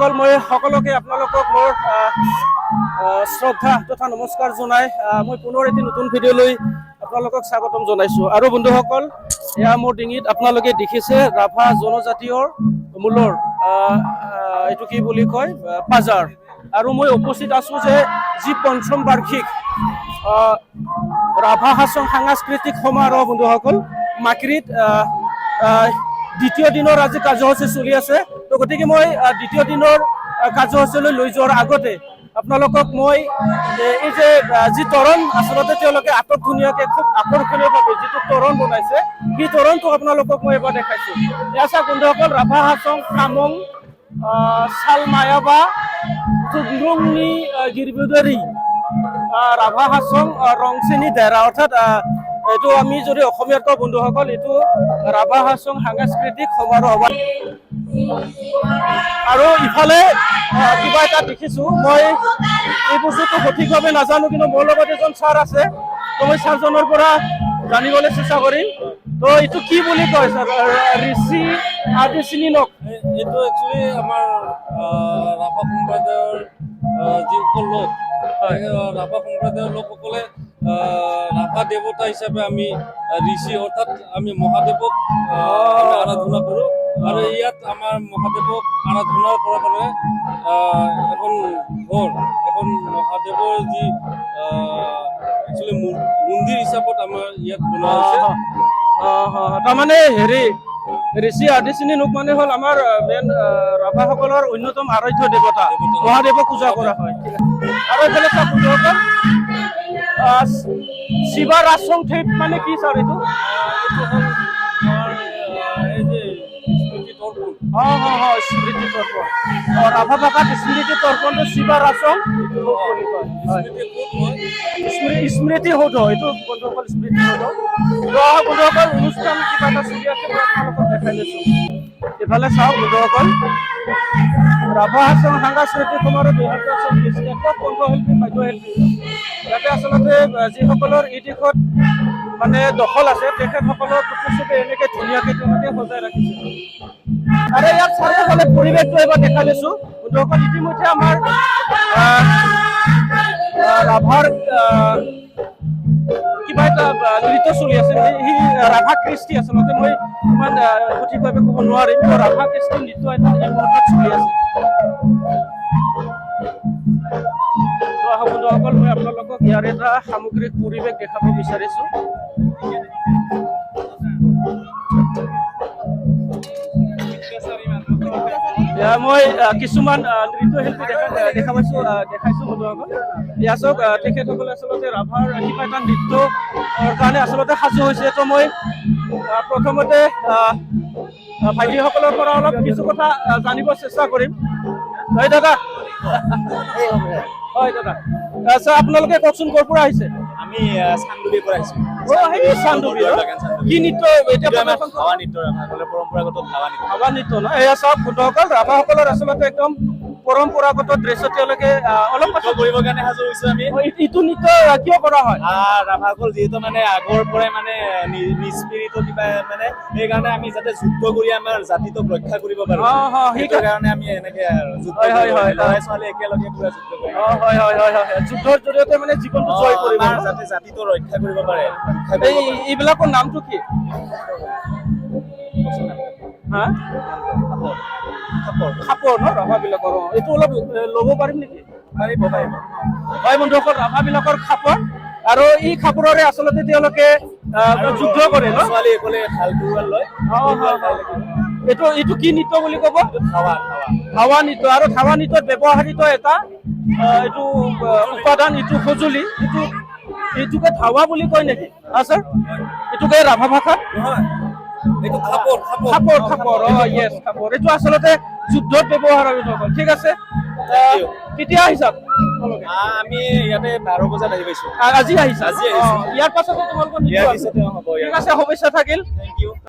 বন্ধুসকল মই সকলোকে আপোনালোকক মোৰ শ্ৰদ্ধা তথা নমস্কাৰ জনাই মই পুনৰ এটি নতুন ভিডিঅ' লৈ আপোনালোকক স্বাগতম জনাইছো। আৰু বন্ধুসকল এয়া মোৰ ডিঙিত আপোনালোকে দেখিছে ৰাভা জনজাতীয়ৰ মূলৰ এইটো কি বুলি কয় পাজাৰ। আৰু মই উপস্থিত আছো যে যি পঞ্চম বাৰ্ষিক ৰাভা হাছং সাংস্কৃতিক সমাৰোহ বন্ধুসকল মাকিৰিত দ্বিতীয় দিনৰ আজি কাৰ্যসূচী চলি আছে। তো গতিকে মই দ্বিতীয় দিনৰ কাৰ্যসূচীলৈ লৈ যোৱাৰ আগতে আপোনালোকক মই এই যে যি তৰণ আচলতে তেওঁলোকে আটক ধুনীয়াকৈ খুব আকৰ্ষণীয়ভাৱে যিটো তৰণ বনাইছে সেই তৰণটো আপোনালোকক মই এবাৰ দেখাইছোঁ। এয়া চাওক বন্ধুসকল ৰাভা হাছং কামং চাল মায়াবা টুংনি গিৰবিদৰি ৰাভা হাছং ৰংচেনি দেৰা অৰ্থাৎ এইটো আমি যদি অসমীয়াত কওঁ বন্ধুসকল এইটো ৰাভা হাছং সাংস্কৃতিক সমাৰোহ হ'ব। আৰু ইফালে কিবা এটা দেখিছোঁ মই এই বস্তুটো সঠিকভাৱে নাজানো, কিন্তু মোৰ লগত এজন ছাৰ আছে, তো মই ছাৰজনৰ পৰা জানিবলৈ চেষ্টা কৰিম। তো এইটো কি বুলি কয় ছাৰ ঋষি আদি চিনি নক? এইটো একচুৱেলি আমাৰ ৰাভা সম্প্ৰদায়ৰ যিসকল লোক ৰাভা সম্প্ৰদায়ৰ লোকসকলে ৰাভা দেৱতা হিচাপে আমি ঋষি অৰ্থাৎ আমি মহাদেৱক আৰাধনা কৰোঁ। আৰু ইয়াত আমাৰ মহাদেৱক আৰাধনা কৰাৰ কাৰণে এখন মহাদেৱৰ যি একচুৱেলি মন্দিৰ হিচাপত আমাৰ ইয়াত বনোৱা হৈছে। তাৰমানে হেৰি ঋষি আদিচিনি লোক মানে হ'ল আমাৰ মেইন ৰাভাসকলৰ অন্যতম আৰাধ্য দেৱতা, মহাদেৱক পূজা কৰা হয়। আৰু এইফালে চাওক বন্ধুসকল শিৱা ৰাছং ঠেট মানে কি ছাৰ এইটো? স্মৃতি তৰ্পণ ৰাভা ভাষাত স্মৃতি তৰ্পণটো শিৱা ৰাছং স্মৃতি সৌধ, এইটো বন্ধুসকল স্মৃতি সৌধ। বন্ধুসকল অনুষ্ঠান কিবা এটা চলি আছে মই আপোনালোকক দেখাই লৈছোঁ। এইফালে চাওক বন্ধুসকল ৰাভা হাছং সাংস্কৃতিক সমাৰোহ 2024 একক কণ্ঠশিল্পী বাদ্যশিল্পী ইয়াতে আচলতে যিসকলৰ এই দিশত মানে দখল আছে তেখেতসকলৰ প্ৰতিশ্ৰুতি এনেকৈ ধুনীয়াকৈ তেওঁলোকে সজাই ৰাখিছে। আৰু ইয়াত চাৰিওফালে পৰিৱেশটো এবাৰ দেখা লৈছোঁ বন্ধুসকল। ইতিমধ্যে আমাৰ ৰাভাৰ কিবা এটা নৃত্য চলি আছে, সেই ৰাভা কৃষ্টি আচলতে মই ইমান সঠিকভাৱে ক'ব নোৱাৰিম। ৰাভা কৃষ্টি নৃত্য এটা এই মুহূৰ্তত চলি আছে। বন্ধুসকল মই আপোনালোকক ইয়াৰ এটা সামগ্ৰিক পৰিৱেশ দেখাব বিচাৰিছোঁ। মই কিছুমান নৃত্যশিল্পী দেখা পাইছোঁ দেখাইছোঁ বন্ধুসকল। এয়া চাওক তেখেতসকলে আচলতে ৰাভাৰ কিবা এটা নৃত্যৰ কাৰণে আচলতে সাজু হৈছে। তো মই প্ৰথমতে ভাইটিসকলৰ পৰা অলপ কিছু কথা জানিব চেষ্টা কৰিম। হয় দাদা, হয় দাদা। আচ্ছা আপোনালোকে কওকচোন ক'ৰ পৰা আহিছে? আমি চান্দুবিৰ পৰা আহিছোঁ। চান্দুবি কি নৃত্য এতিয়া? পৰম্পৰাগত ধাৱা নৃত্য ন? এয়া চাওক বন্ধুসকল ৰাভাসকলৰ আচলতে একদম পৰম্পৰাগত ড্ৰেছ তেওঁলোকে অলপ কথা কৰিবৰ কাৰণে সাজু হৈছোঁ আমি। ইটো নৃত্য কিয় কৰা হয়? ৰাভাসকল যিহেতু মানে আগৰ পৰাই মানে নিষ্পীড়িত কিবা মানে সেইকাৰণে আমি যাতে যুদ্ধ কৰি আমাৰ জাতিটোক ৰক্ষা কৰিব পাৰোঁ, সেইকাৰণে আমি এনেকে ল'ৰা ছোৱালী একেলগে পুৰা যুদ্ধ কৰিম। যুদ্ধৰ জৰিয়তে মানে জীৱনটো জয় কৰিব, যাতে জাতিটো ৰক্ষা কৰিব পাৰে। এইবিলাকৰ নামটো কি? খাপৰ ন ৰাভাবিলাকৰ? এইটো অলপ ল'ব পাৰিম নেকি? পাৰিব। হয় বন্ধুসকল ৰাভাবিলাকৰ খাপৰ, আৰু এই খাপৰেৰে আচলতে তেওঁলোকে যুদ্ধ কৰে ন? ছোৱালী সকলে হাল তৰোৱাল লয়। এইটো কি নৃত্য বুলি ক'ব? ধাৱা নৃত্য। আৰু ধাৱা নৃত্যত ব্যৱহাৰিত এটা এইটো উপাদান, এইটো সঁজুলি, এইটোকে ধাৱা বুলি কয় নেকি? ছাৰ এইটোকে ৰাভা ভাষাত খাপৰ। ইয়েছ খাপৰ। এইটো আচলতে যুদ্ধত ব্যৱহাৰ হয়। ঠিক আছে, কেতিয়া আহিছা? আমি ইয়াতে 12 বজাত আহি পাইছোঁ। আজি আহিছা? ইয়াৰ পাছতে তোমালোকৰ ঠিক আছে, শুভেচ্ছা থাকিল।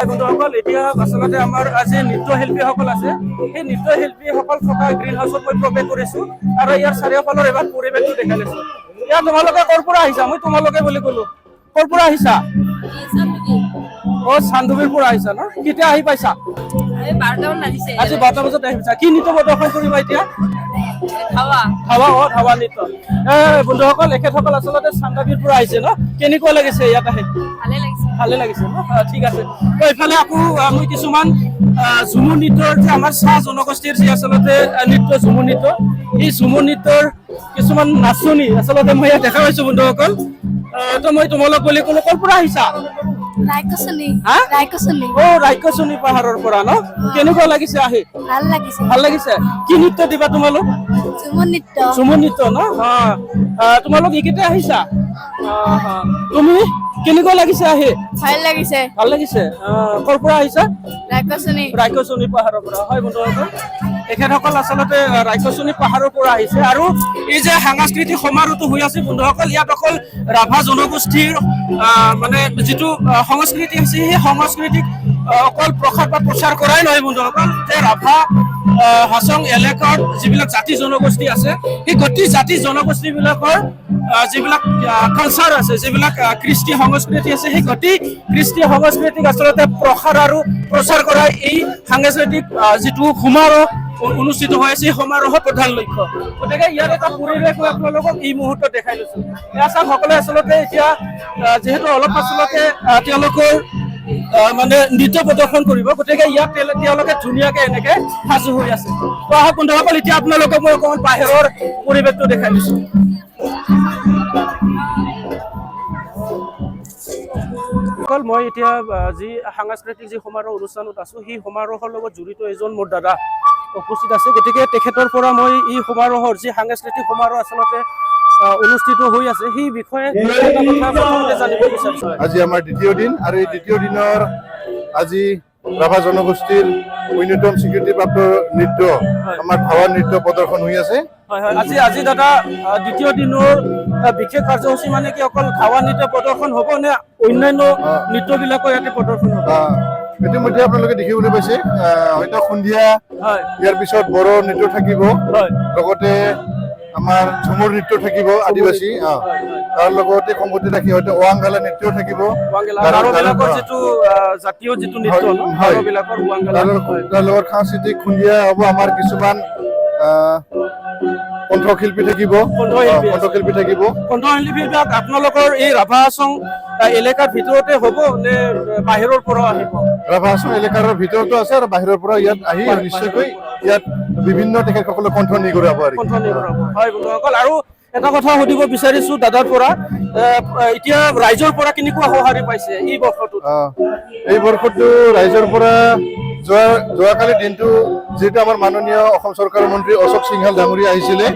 বন্ধুসকল এতিয়া আচলতে আমাৰ আজি নৃত্যশিল্পীসকল আছে, সেই নৃত্যশিল্পীসকল থকা গ্ৰীণ হাউচত মই প্ৰৱেশ কৰিছোঁ আৰু ইয়াৰ চাৰিওফালৰ এবাৰ পৰিৱেশটো দেখাই লৈছোঁ। ইয়াত তোমালোকে ক'ৰ পৰা আহিছা? মই তোমালোকে বুলি ক'লো। ক'ৰ পৰা আহিছা? অ চান্দুবিৰ পৰা আহিছা ন কেতিয়া আহি পাইছা এই 12টামান লাগিছে আজি 12টা বজাত আহি পাইছা কি নৃত্য প্ৰদৰ্শন কৰিবা এতিয়া খাওয়া ধাৱা নৃত্য বন্ধুসকল এখেতসকল আচলতে চান্দাবিৰ পৰা আহিছে ন কেনেকুৱা লাগিছে ইয়াত আহি ভালে লাগিছে ন ঠিক আছে তো এইফালে আকৌ মই কিছুমান ঝুমুৰ নৃত্যৰ যে আমাৰ চাহ জনগোষ্ঠীৰ যে আচলতে নৃত্য ঝুমুৰ নৃত্য এই ঝুমুৰ নৃত্যৰ কিছুমান নাচনি আচলতে মই ইয়াত দেখা পাইছো বন্ধুসকল তো মই তোমালোক বুলি কোনো ক'ৰ পৰা আহিছা ৰাইকচনি পাহাৰৰ পৰা ন কেনেকুৱা লাগিছে আহি ভাল লাগিছে কি নৃত্য দিবা তোমালোক ঝুমুৰ নৃত্য ন তোমালোক এইকেইটা আহিছা তুমি কেনেকুৱা লাগিছে আহি ভাল লাগিছে ক'ৰ পৰা আহিছা ৰাইকচনি পাহাৰৰ পৰা হয় বন্ধুসকল এখেতসকল আচলতে ৰাইকচনি পাহাৰৰ পৰা আহিছে আৰু এই যে সাংস্কৃতিক সমাৰোহটো হৈ আছে বন্ধুসকল ইয়াত অকল ৰাভা জনগোষ্ঠীৰ মানে যিটো সংস্কৃতি আছে সেই সংস্কৃতিক অকল প্ৰসাৰ বা প্ৰচাৰ কৰাই নহয় বন্ধুসকল যে ৰাভা হাছং এলেকাৰ যিবিলাক জাতি জনগোষ্ঠী আছে সেই গোটেই জাতি জনগোষ্ঠীবিলাকৰ যিবিলাক কালচাৰ আছে যিবিলাক কৃষ্টি সংস্কৃতি আছে সেই গোটেই কৃষ্টি সংস্কৃতিক আচলতে প্ৰসাৰ আৰু প্ৰচাৰ কৰা এই সাংস্কৃতিক যিটো সমাৰোহ অনুষ্ঠিত হৈ আছে এই সমাৰোহৰ প্ৰধান লক্ষ্য গতিকে ইয়াত এটা পৰিৱেশ মই আপোনালোকক এই মুহূৰ্তত দেখাই লৈছো এয়া চাওক সকলোৱে আচলতে এতিয়া যিহেতু অলপ আচলতে তেওঁলোকৰ মানে নৃত্য প্ৰদৰ্শন কৰিব গতিকে ইয়াত তেওঁলোকে ধুনীয়াকে এনেকে সাজু হৈ আছে তো আহক বন্ধুসকল এতিয়া আপোনালোকক মই অকণমান বাহিৰৰ পৰিৱেশটো দেখাই দিছো মই এতিয়া যি সাংস্কৃতিক যি সমাৰোহ অনুষ্ঠানত আছো সেই সমাৰোহৰ লগত জড়িত এজন মোৰ দাদা উপস্থিত আছে গতিকে তেখেতৰ পৰা মই এই সমাৰোহৰ যি সাংস্কৃতিক সমাৰোহ আচলতে অনুষ্ঠিত হৈ আছে সেই বিষয়ে জানিব বিচাৰিছো আজি আমাৰ দ্বিতীয় দিন আৰু এই দ্বিতীয় দিনৰ আজি ৰাভা জনগোষ্ঠীৰ অন্যতম স্বীকৃতিপ্ৰাপ্ত নৃত্য আমাৰ ধাৱা নৃত্য প্ৰদৰ্শন হৈ আছে আজি দাদা দ্বিতীয় দিনৰ বিশেষ কাৰ্যসূচী মানে কি অকল ধাৱা নৃত্য প্ৰদৰ্শন হ'ব নে অন্যান্য নৃত্যবিলাকো ইয়াতে প্ৰদৰ্শন হ'ব ইতিমধ্যে আপোনালোকে দেখিবলৈ পাইছে হয়তো সন্ধিয়া ইয়াৰ পিছত বড়ো নৃত্য থাকিব লগতে আমাৰ ঝুমুৰ নৃত্য থাকিব আদিবাসী তাৰ লগতে সংগতি ৰাখি হয়তো ওৱাংগালা নৃত্য থাকিব জাতীয় যিটো নৃত্য তাৰ লগত সাংস্কৃতিক সন্ধিয়া হ'ব আমাৰ কিছুমান কণ্ঠশিল্পী থাকিব কণ্ঠশিল্পীবিলাক আপোনালোকৰ এই ৰাভা হাছং এলেকাৰ ভিতৰতে হ'ব নে বাহিৰৰ পৰা আহিব ৰাভা হাছং এলেকাৰ ভিতৰতো আছে আৰু বাহিৰৰ পৰা ইয়াত আহি নিশ্চয়কৈ ইয়াত বিভিন্ন তেখেতসকলে কণ্ঠ নিগৰাব হয় বন্ধুসকল আৰু এটা কথা সুধিব বিচাৰিছো দাদাৰ পৰা এতিয়া ৰাইজৰ পৰা কেনেকুৱা সঁহাৰি পাইছে এই বৰ্ষটো ৰাইজৰ পৰা যোৱাকালি দিনটো যিহেতু আমাৰ মাননীয় অসম চৰকাৰৰ মন্ত্ৰী অশোক সিংহাল ডাঙৰীয়া আহিছিলে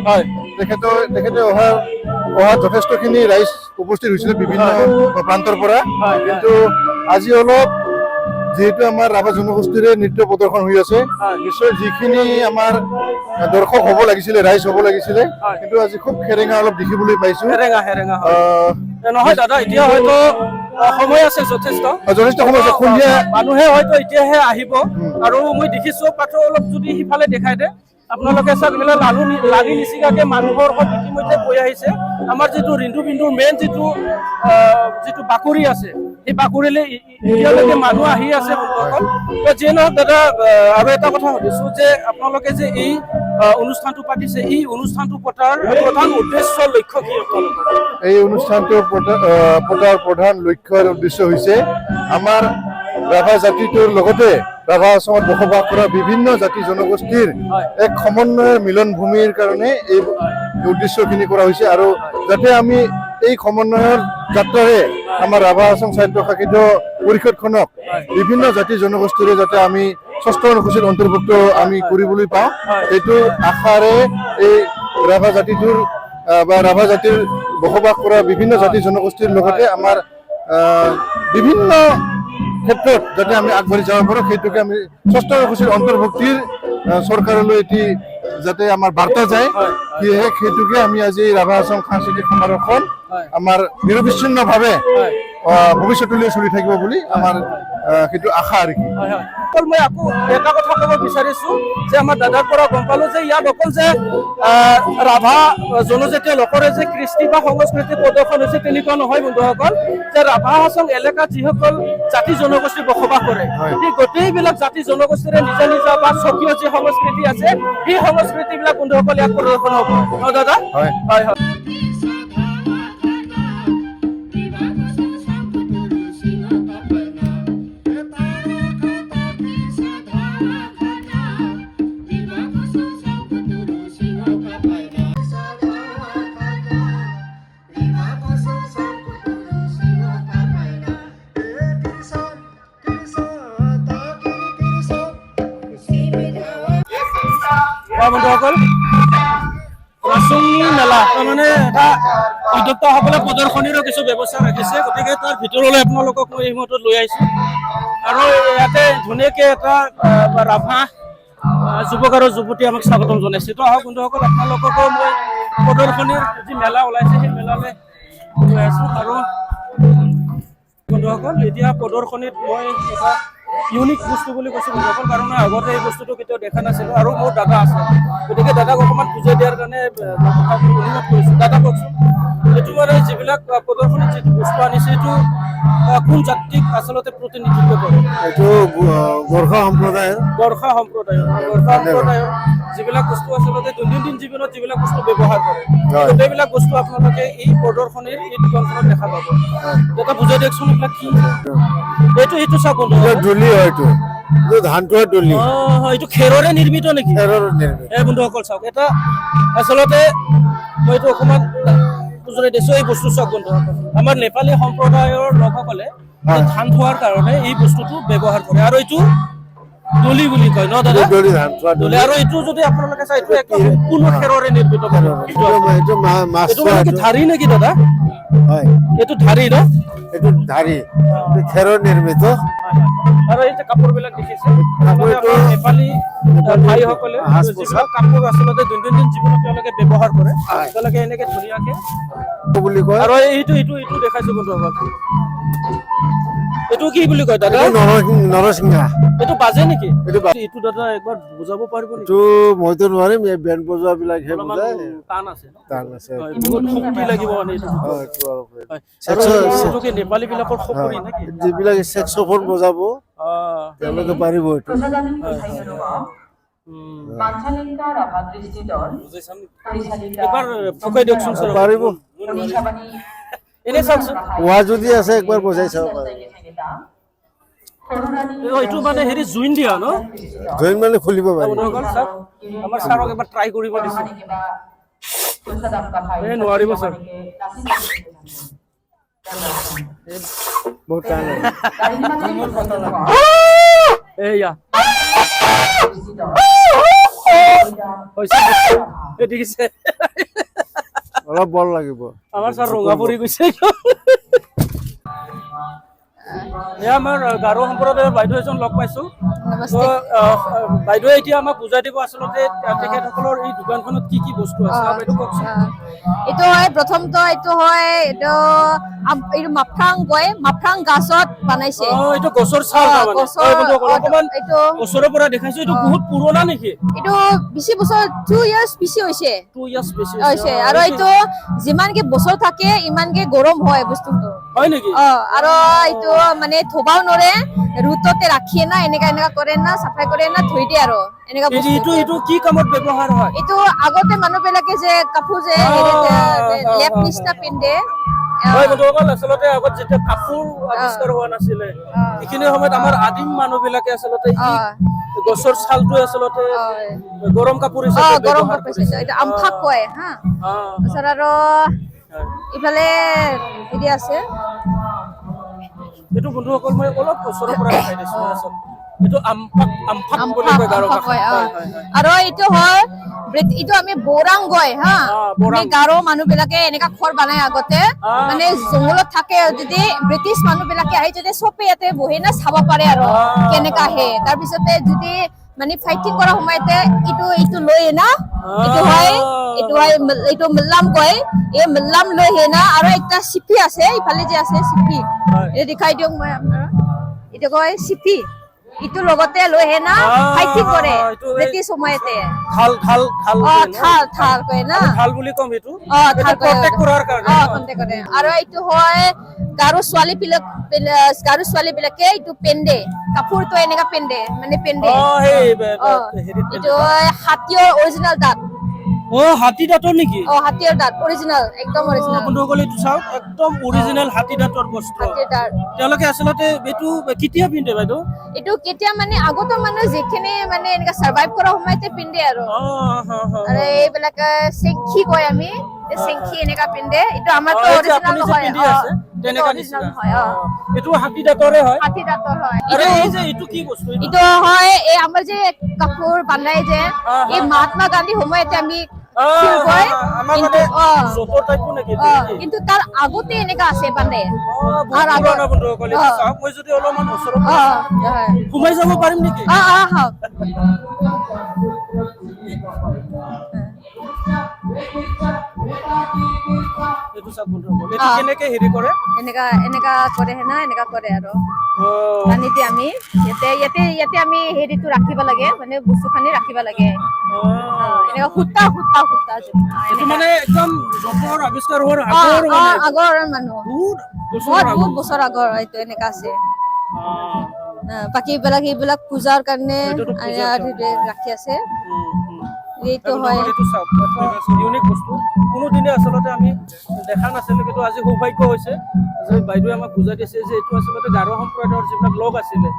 তেখেতে অহা যথেষ্টখিনি ৰাইজ উপস্থিত হৈছিলে বিভিন্ন প্ৰান্তৰ পৰা কিন্তু আজি অলপ যেহেতু আমাৰ ৰাভা জনগোষ্ঠীৰে নৃত্য প্ৰদৰ্শন হৈ আছে নিশ্চয় যিখিনি আমাৰ দৰ্শক হ'ব লাগিছিলে ৰাইজ হ'ব লাগিছিলে কিন্তু আজি খুব খেৰেঙা অলপ দেখিবলৈ পাইছো নহয় দাদা এতিয়া হয়তো সময় আছে যথেষ্ট সময় আছে সন্ধিয়া মানুহে হয়তো এতিয়াহে আহিব আৰু মই দেখিছো পাত্ৰ অলপ যদি সিফালে দেখাই দে আপোনালোকে চাওক এইফালে লালি নিচিকাকে মানুহৰ ইতিমধ্যে বৈ আহিছে আমাৰ যিটো ৰিন্দু বিন্দুৰ মেইন যিটো বাকৰি আছে এই বাকৰিলে এতিয়ালৈকে মানুহ আহি আছে বন্ধুসকল যিয়ে নহওক দাদা আৰু এটা কথা সুধিছো যে আপোনালোকে যে এই অনুষ্ঠানটো পাতিছে এই অনুষ্ঠানটো পতাৰ প্ৰধান উদ্দেশ্য লক্ষ্য কি আপোনালোকৰ এই অনুষ্ঠানটো পতাৰ প্ৰধান লক্ষ্য আৰু উদ্দেশ্য হৈছে আমাৰ ৰাভা জাতিটোৰ লগতে ৰাভা অসমত বসবাস কৰা বিভিন্ন জাতি জনগোষ্ঠীৰ এক সমন্বয়ৰ মিলন ভূমিৰ কাৰণে এই উদ্দেশ্যখিনি কৰা হৈছে আৰু যাতে আমি এই সমন্বয়ৰ যাত্ৰাৰে আমাৰ ৰাভা অসম সাহিত্য শাখিত পৰিষদখনক বিভিন্ন জাতি জনগোষ্ঠীৰে যাতে আমি ষষ্ঠ অনুসূচীত অন্তৰ্ভুক্ত আমি কৰিবলৈ পাওঁ সেইটো আশাৰে এই ৰাভা জাতিটোৰ বা ৰাভা জাতিৰ বসবাস কৰা বিভিন্ন জাতি জনগোষ্ঠীৰ লগতে আমাৰ বিভিন্ন ক্ষেত্ৰত যাতে আমি আগবাঢ়ি যাব পাৰোঁ সেইটোকে আমি ষষ্ঠ অনুসূচীৰ অন্তৰ্ভুক্তিৰ চৰকাৰলৈ এটি যাতে আমাৰ বাৰ্তা যায় সেয়েহে সেইটোকে আমি আজি ৰাভা অসম সাংস্কৃতিক সমাৰোহখন আমাৰ নিৰবিচ্ছিন্নভাৱে ভৱিষ্যতলৈ চলি থাকিব বুলি আমাৰ সেইটো আশা আৰু কি। হয় হয় অকল মই আকৌ এটা কথা ক'ব বিচাৰিছো যে আমাৰ দাদাৰ পৰা গম পালো যে ইয়াত অকল যে ৰাভা জনজাতীয় লোকৰে যে কৃষ্টি বা সংস্কৃতি প্ৰদৰ্শন হৈছে তেনেকুৱা নহয় বন্ধুসকল, যে ৰাভা হাছং এলেকাত যিসকল জাতি জনগোষ্ঠী বসবাস কৰে সেই গোটেইবিলাক জাতি জনগোষ্ঠীৰে নিজা নিজা বা স্বকীয় যি সংস্কৃতি আছে সেই সংস্কৃতিবিলাক বন্ধুসকল ইয়াত প্ৰদৰ্শন হ'ব ন দাদা? হয় হয় হয় বন্ধুসকল ৰাচুংনি মেলা তাৰমানে এটা উদ্যোক্তাসকলে প্ৰদৰ্শনীৰো কিছু ব্যৱস্থা ৰাখিছে, গতিকে তাৰ ভিতৰলৈ আপোনালোকক মই এই মুহূৰ্তত লৈ আহিছো আৰু ইয়াতে ধুনীয়াকে এটা ৰাভা যুৱক আৰু যুৱতী আমাক স্বাগতম জনাইছে। তো আহক বন্ধুসকল আপোনালোককো মই প্ৰদৰ্শনীৰ যি মেলা ওলাইছে সেই মেলালৈ লৈ আছো আৰু বন্ধুসকল এতিয়া প্ৰদৰ্শনীত মই এটা ইউনিক বস্তু বুলি কৈছো বন্ধুসকল, কাৰণ মই আগতে এই বস্তুটো কেতিয়াও দেখা নাছিলো আৰু মোৰ দাদা আছে, গতিকে দাদাক অকণমান বুজাই দিয়াৰ কাৰণে অনুৰোধ কৰিছো। দাদা কওকচোন এইটো মানে যিবিলাক প্ৰদৰ্শনীত যিটো বস্তু আনিছে এইটো কোন জাতিক আচলতে প্ৰতিনিধিত্ব কৰে? এইটো গোৰ্খা সম্প্ৰদায়ৰ যিবিলাক বস্তু আচলতে দৈনন্দিন জীৱনত যিবিলাক বস্তু ব্যৱহাৰ কৰে হয়। গোটেইবিলাক বস্তু আপোনালোকে এই প্ৰদৰ্শনীৰ এই দোকানখনত দেখা পাব। দাদা বুজাই দিয়কচোন এইবিলাক কি? এইটো চাওক বন্ধু, ডলি হয়, এইটো ধানটোৰ ডলি, এইটো খেৰৰে নিৰ্মিত নেকি? খেৰৰ নিৰ্মিত। এই বন্ধুসকল চাওক, এটা আচলতে মই এইটো অকণমান বুজাই দিছো। এই বস্তু চাওক বন্ধুসকল, আমাৰ নেপালী সম্প্ৰদায়ৰ লোকসকলে এই ধান থোৱাৰ কাৰণে এই বস্তুটো ব্যৱহাৰ কৰে আৰু এইটো ডলি বুলি কয় ন দাদা? ডলি ধান থোৱা ডলি। আৰু এইটো যদি আপোনালোকে চাই এইটো একদম সম্পূৰ্ণ খেৰৰে নিৰ্মিত কৰে। এইটো মাছ এইটো মানে কি ধাৰি নেকি দাদা? হয়, এইটো ধাৰি ন? এইটো ধাৰি খেৰৰ নিৰ্মিত। আৰু এই যে কাপোৰবিলাক দেখিছে কাপোৰটো নেপালী ভাইসকলে যিবিলাক কাপোৰ আচলতে দৈনন্দিন জীৱনত তেওঁলোকে ব্যৱহাৰ কৰে, তেওঁলোকে এনেকে ধুনীয়াকে বুলি কয়। আৰু এইটো দেখাইছো বন্ধুসকল, এইটো কি বুলি কয় দাদা? নৰসিংহা। এইটো বাজে নেকি? এইটো এইটো দাদা একবাৰ বুজাব পাৰিব নেকি? এইটো মইতো নোৱাৰিম, এই বেণ্ড বজোৱা বিলাকহে অলপমান বুজাই। টান আছে ন? টান আছে। হয়, বহুত শক্তি লাগিব মানে এইটো। হয়, এইটো অলপ। হয়। আৰু এইটো কি নেপালী বিলাকৰ খপৰি নেকি? যিবিলাকে চেক্সোফোন বজাব অ', তেওঁলোকে পাৰিব এইটো। বাঞ্ছালিকা ৰাভা দৃষ্টি দল পৰিচালিকা এবাৰ পকাই দিয়কচোন ছাৰ। পাৰিব। নিশাবাণী এনে চাওকচোন, হোৱা যদি আছে একবাৰ বজাই চাব পাৰে। এইটো মানে হেৰি জুইন দিয়া ন? জইন মানে খুলিব পাৰিব। বন্ধুসকল চাওক, আমাৰ ছাৰক এবাৰ ট্ৰাই কৰিব দিছো। এই নোৱাৰিব ছাৰ। বহুত টান লাগে। এয়া হৈছে, এই দেখিছে অলপ বল লাগিব। আমাৰ ছাৰ ৰঙা পৰি গৈছে। এয়া আমাৰ গাৰো সম্প্ৰদায়ৰ বাইদেউ এজন লগ পাইছো। বাইদেৱে এতিয়া আমাক বুজাই দিব আচলতে তেখেতসকলৰ এই দোকানখনত কি কি বস্তু আছে। বাইদেউ কওকচোন। এইটো হয় প্ৰথমটো এইটো মাফ্ৰাং কয়, মাফ্ৰাং গাছত বনাইছে। এইটো গছৰ ছাল তাৰমানে। গছৰ, হয় বন্ধুসকল, অকমান এইটো ওচৰৰ পৰা দেখাইছো। এইটো বহুত পুৰণা নেকি? এইটো বেছি বছৰ 2 years বেছি হৈছে 2 years বেছি হৈছে। আৰু এইটো যিমানকে বছৰ থাকে ইমানকে গৰম হয় বস্তুটো। হয় নেকি? আৰু এইটো মানে থবাও নৰে, ৰুটতে ৰাখিয়ে না, এনেকা কৰে না, চাফাই কৰে না, থৈ দিয়ে আৰু এনেকা বস্তু। এইটো কি কামত ব্যৱহাৰ হয়? এইটো আগতে মানুহবিলাকে যে কাপোৰ যে লেপ নিচিনা পিন্ধে। হয় বন্ধুসকল, আচলতে আগত যেতিয়া কাপোৰ আৱিষ্কাৰ হোৱা নাছিলে সেইখিনি সময়ত আমাৰ আদিম মানুহ বিলাকে আচলতে গছৰ ছালটো আচলতে গৰম কাপোৰ হিচাপে গৰম ব্যৱহাৰ কাপোৰ কৰিছে। এইটো আমফাক কয় হা। তাৰপিছত আৰু ইফালে হেৰি আছে, এইটো বন্ধুসকল মই অলপ ওচৰৰ পৰা দেখাই দিছো। এইটো আমফাক বুলি কয় গাৰো আমফাক কয়। ভাষাত। আৰু এইটো হয় এইটো আমি বৰাং কয় হা। বৰাং। আমি গাৰো মানুহ বিলাকে এনেকা ঘৰ বনাই আগতে, মানে জংঘলত থাকে। যদি ব্ৰিটিছ মানুহ বিলাকে আহি যদি চবে ইয়াতে বহি না চাব পাৰে আৰু কেনেকা আহে। তাৰপিছতে যদি মানে ফাইটিং কৰা সময়তে এইটো লৈ না, এইটো মল্লাম কয়। এই মল্লাম লৈ না, আৰু একটা চিপি আছে ইফালে যে আছে চিপি, এই দেখাই দিয়ক মই আপোনাৰ। এইটো কয় চিপি ইটো লগতে লৈ আহে না ফাইটিং কৰে ব্ৰিটিছ সময়তে ঢাল ঢাল ঢাল থাল কয় না ঢাল বুলি কম এইটো থাল প্ৰটেক্ট কৰাৰ কাৰণে কণ্টেক্ট কৰে আৰু এইটো হয় গাৰো ছোৱালী বিলাকে এইটো পেন্দে কাপোৰটো এনেকা পেন্দে মানে পেন্দে এইটো হাতীৰ অৰিজিনেল দাঁত হাতী দাঁতৰ নেকি হাতীৰ দাঁত অৰিজিনেল একদম অৰিজিনেল বন্ধুসকল এইটো চাওক একদম অৰিজিনেল হাতী দাঁতৰ বস্ত্ৰ হাতীৰ দাঁত তেওঁলোকে আচলতে এইটো কেতিয়া পিন্ধে বাইদেউ এইটো কেতিয়া মানে আগতো মানুহ যিখিনি মানে এনেকা সাৰ্ভাইভ কৰা সময়তে পিন্ধে আৰু এইবিলাক চেংখি কয় আমি চেংখি এনেকা পিন্ধে এইটো আমাৰতো অৰিজিনেল হয় তেনেকা অৰিজিনেল নিচিনা হয় এইটো হাতী দাঁতৰে হয় হাতী দাঁতৰ হয় আৰু এই যে এইটো কি বস্তু এইটো হয় এই আমাৰ যে কাপোৰ বান্ধাই যে এই মহাত্মা গান্ধী সময়তে আমি কিন্তু তাৰ আগতে এনেকা আছে বান্ধে আৰু আগৰ মই যদি অলপমান ওচৰত সোমাই যাব পাৰিম নেকি এইটো চাওক বন্ধুসকল এইটো কেনেকে হেৰি কৰে এনেকা কৰে না এনেকা কৰে আৰু পানীতে আমি ইয়াতে আমি হেৰিটো ৰাখিব লাগে মানে বস্তুখিনি ৰাখিব লাগে এনেকা সূতা এইটো মানে একদম যন্ত্ৰৰ আৱিষ্কাৰ হোৱাৰ আগৰ মানুহ বহুত বছৰ আগৰ এইটো এনেকা আছে বাকী এইবিলাক পূজাৰ কাৰণে ৰাখি আছে এইটো হয় ইউনিক বস্তু কোনোদিনে আচলতে আমি দেখা নাছিলো কিন্তু আজি সৌভাগ্য হৈছে যে বাইদেৱে আমাক বুজাই দিছে যে এইটো আচলতে গাৰো সম্প্ৰদায়ৰ যিবিলাক লোক আছিলে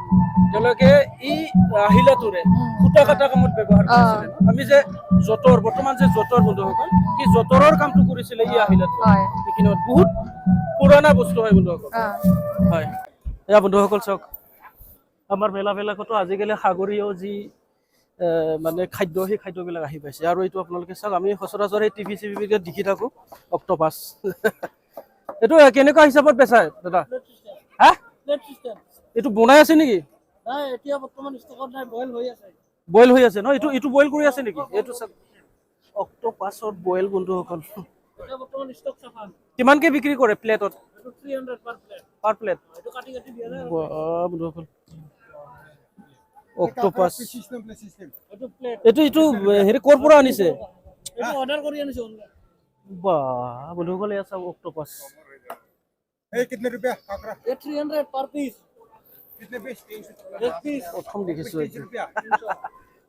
তেওঁলোকে এই আহিলাটোৰে সূতা কটা কামত ব্যৱহাৰ কৰিছিলে আমি যে যঁতৰ বৰ্তমান যে যঁতৰ বন্ধুসকল এই যঁতৰৰ কামটো কৰিছিলে এই আহিলাটো এইখিনি বহুত পুৰণা বস্তু হয় বন্ধুসকল হয় এয়া বন্ধুসকল চাওক আমাৰ মেলাবিলাকতো আজিকালি সাগৰীয় যি মানে খাদ্য সেই খাদ্যবিলাক আহি পাইছে আৰু এইটো আপোনালোকে চাওক আমি সচৰাচৰ এই টিভি চিভিত দেখি থাকো অক্টোপাছ এইটো কেনেকুৱা হিচাপত বেচাই দাদা হা এইটো বনাই আছে নেকি বইল হৈ আছে ন এইটো বইল কৰি আছে নেকি এইটো চাওক অক্টোপাছৰ বইল বন্ধুসকল কিমানকে বিক্ৰী কৰে প্লেটত 300 পাৰ প্লেট বন্ধুসকল অক্টোপাছ এইটো হেৰি ক'ৰ পৰা আনিছে বাহ বন্ধুসকল এয়া চাওক অক্টোপাছ প্ৰথম দেখিছো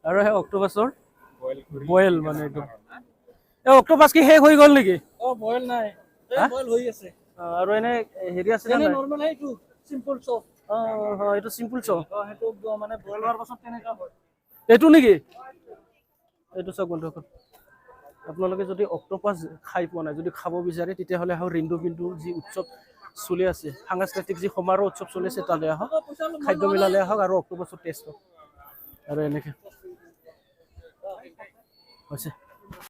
আৰু সেই অক্টোপাছৰ বইল মানে একদম এই অক্টোপাছ কি শেষ হৈ গ'ল নেকি বইল নাই বইল হৈ আছে আৰু এনে হেৰি আছে এনে নৰমাল এইটো সিম্পল চপ এইটো চিম্পল চ সেইটো মানে বইল হোৱাৰ পাছত তেনেকা হয় এইটো নেকি এইটো চাওক বন্ধুসকল আপোনালোকে যদি অক্টোপাছ খাই পোৱা নাই যদি খাব বিচাৰে তেতিয়াহ'লে আহক ৰিন্দু বিন্দু যি উৎসৱ চলি আছে সাংস্কৃতিক যি সমাৰোহ উৎসৱ চলি আছে তালৈ আহক খাদ্য মিলালে আহক আৰু অক্টোপাছৰ টেষ্ট হওক আৰু এনেকৈ হৈছে